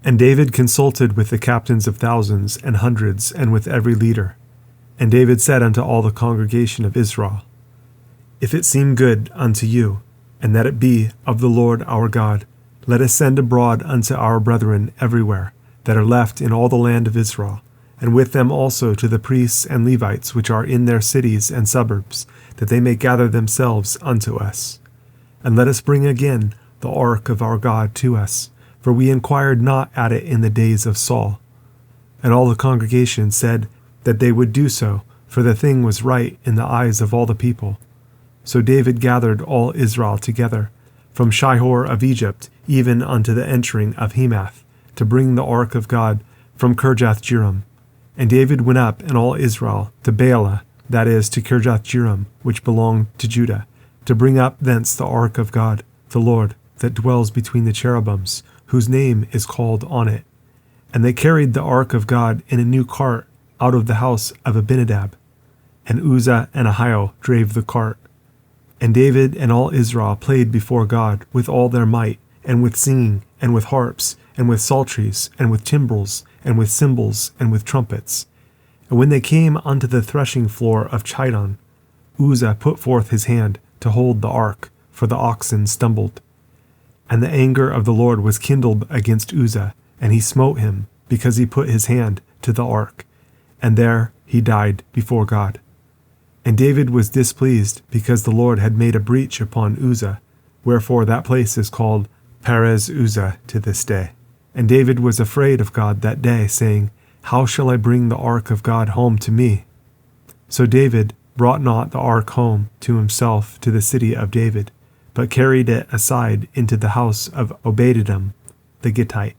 And David consulted with the captains of thousands and hundreds, and with every leader. And David said unto all the congregation of Israel, If it seem good unto you, and that it be of the Lord our God, let us send abroad unto our brethren everywhere, that are left in all the land of Israel, and with them also to the priests and Levites which are in their cities and suburbs, that they may gather themselves unto us. And let us bring again the ark of our God to us, for we inquired not at it in the days of Saul. And all the congregation said that they would do so, for the thing was right in the eyes of all the people. So David gathered all Israel together, from Shihor of Egypt even unto the entering of Hemath, to bring the ark of God from Kirjath-jearim. And David went up and all Israel to Baalah, that is, to Kirjath-jearim, which belonged to Judah, to bring up thence the ark of God, the Lord, that dwells between the cherubims, whose name is called on it. And they carried the ark of God in a new cart out of the house of Abinadab. And Uzzah and Ahio drave the cart. And David and all Israel played before God with all their might, and with singing, and with harps, and with psalteries, and with timbrels, and with cymbals, and with trumpets. And when they came unto the threshing floor of Chidon, Uzzah put forth his hand to hold the ark, for the oxen stumbled. And the anger of the Lord was kindled against Uzzah, and he smote him, because he put his hand to the ark. And there he died before God. And David was displeased, because the Lord had made a breach upon Uzzah, wherefore that place is called Perez Uzzah to this day. And David was afraid of God that day, saying, How shall I bring the ark of God home to me? So David brought not the ark home to himself to the city of David, but carried it aside into the house of Obed-edom the Gittite.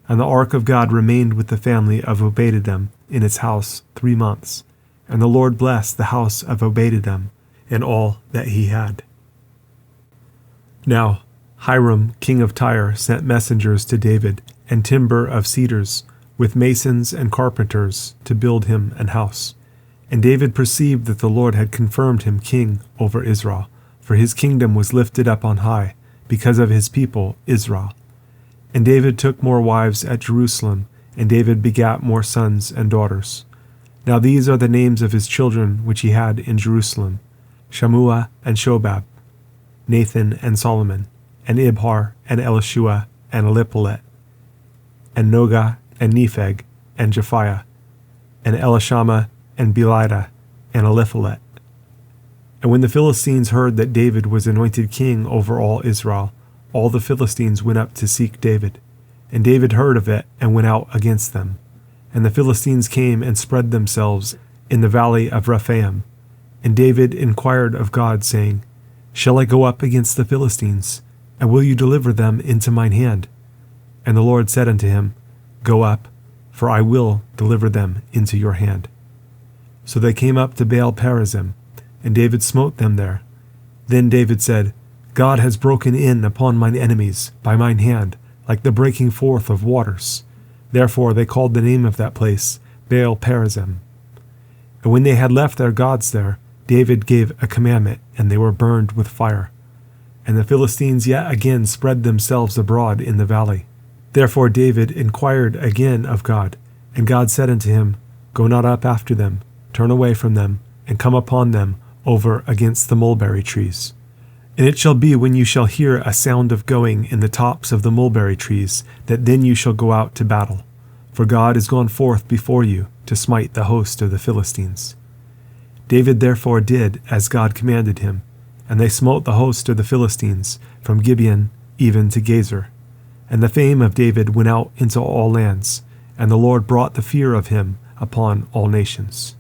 And the ark of God remained with the family of Obed-edom in its house 3 months. And the Lord blessed the house of Obed-edom and all that he had. Now Hiram king of Tyre sent messengers to David, and timber of cedars, with masons and carpenters, to build him an house. And David perceived that the Lord had confirmed him king over Israel, for his kingdom was lifted up on high, because of his people Israel. And David took more wives at Jerusalem, and David begat more sons and daughters. Now these are the names of his children which he had in Jerusalem: Shammua and Shobab, Nathan and Solomon, and Ibhar and Elishua and Elpalet, and Nogah and Nepheg and Japhiah, and Elishama and Belida and Eliphalet. And when the Philistines heard that David was anointed king over all Israel, all the Philistines went up to seek David. And David heard of it and went out against them. And the Philistines came and spread themselves in the valley of Rephaim. And David inquired of God, saying, Shall I go up against the Philistines? And will you deliver them into mine hand? And the Lord said unto him, Go up, for I will deliver them into your hand. So they came up to Baal-perazim, and David smote them there. Then David said, God has broken in upon mine enemies by mine hand, like the breaking forth of waters. Therefore they called the name of that place Baal-perazim. And when they had left their gods there, David gave a commandment, and they were burned with fire. And the Philistines yet again spread themselves abroad in the valley. Therefore David inquired again of God, and God said unto him, Go not up after them, turn away from them, and come upon them over against the mulberry trees. And it shall be when you shall hear a sound of going in the tops of the mulberry trees, that then you shall go out to battle. For God is gone forth before you to smite the host of the Philistines. David therefore did as God commanded him, and they smote the host of the Philistines from Gibeon even to Gezer. And the fame of David went out into all lands, and the Lord brought the fear of him upon all nations.